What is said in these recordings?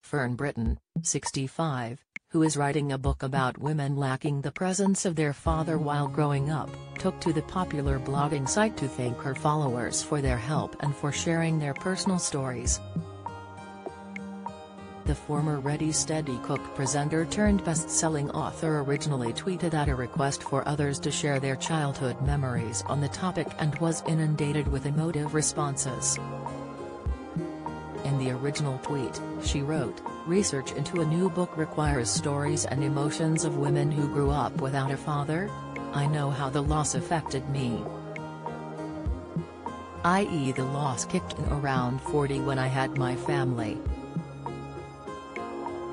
Fern Britton, 65, who is writing a book about women lacking the presence of their father while growing up, took to the popular blogging site to thank her followers for their help and for sharing their personal stories. The former Ready Steady cook presenter turned best-selling author originally tweeted at a request for others to share their childhood memories on the topic and was inundated with emotive responses. In the original tweet, she wrote, "Research into a new book requires stories and emotions of women who grew up without a father. I know how the loss affected me. I.e. the loss kicked in around 40 when I had my family.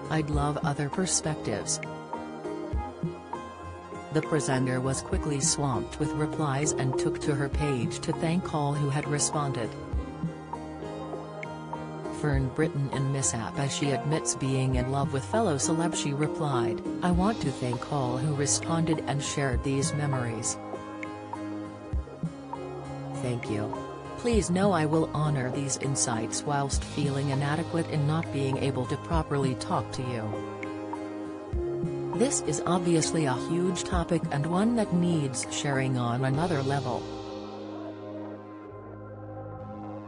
I'd love other perspectives." The presenter was quickly swamped with replies and took to her page to thank all who had responded. Fern Britton in mishap as she admits being in love with fellow celeb. She replied, "I want to thank all who responded and shared these memories. Thank you. Please know I will honor these insights whilst feeling inadequate in not being able to properly talk to you. This is obviously a huge topic and one that needs sharing on another level."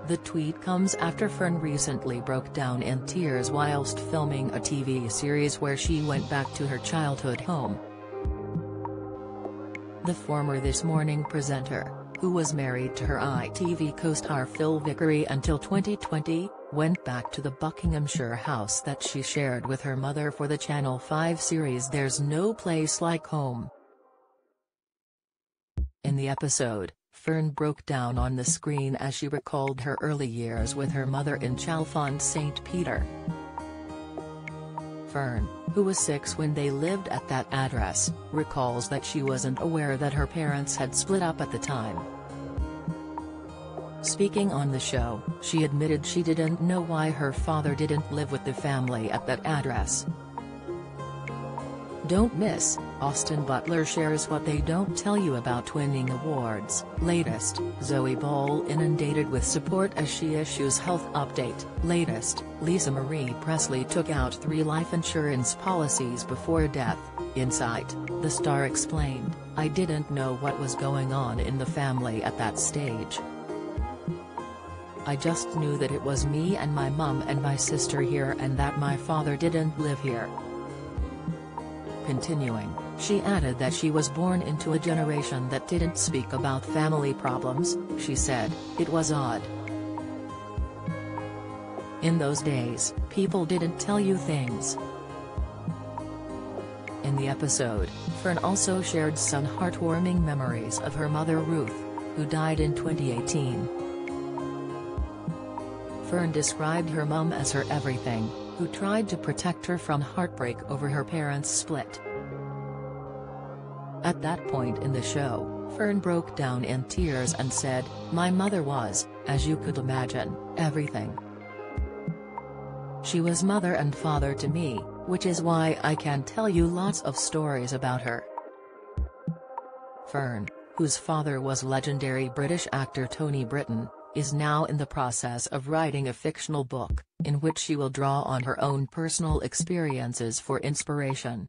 The tweet comes after Fern recently broke down in tears whilst filming a TV series where she went back to her childhood home. The former This Morning presenter, who was married to her ITV co-star Phil Vickery until 2020, went back to the Buckinghamshire house that she shared with her mother for the Channel 5 series There's No Place Like Home. In the episode, Fern broke down on the screen as she recalled her early years with her mother in Chalfont St Peter. Fern, who was 6 when they lived at that address, recalls that she wasn't aware that her parents had split up at the time. Speaking on the show, she admitted she didn't know why her father didn't live with the family at that address. Don't miss, Austin Butler shares what they don't tell you about twinning awards. Latest, Zoe Ball inundated with support as she issues health update. Latest, Lisa Marie Presley took out 3 life insurance policies before death. Insight, the star explained, "I didn't know what was going on in the family at that stage. I just knew that it was me and my mum and my sister here and that my father didn't live here." Continuing, she added that she was born into a generation that didn't speak about family problems. She said, "It was odd. In those days, people didn't tell you things." In the episode, Fern also shared some heartwarming memories of her mother Ruth, who died in 2018. Fern described her mum as her everything, who tried to protect her from heartbreak over her parents' split. At that point in the show, Fern broke down in tears and said, "My mother was, as you could imagine, everything. She was mother and father to me, which is why I can tell you lots of stories about her." Fern, whose father was legendary British actor Tony Britton, is now in the process of writing a fictional book, in which she will draw on her own personal experiences for inspiration.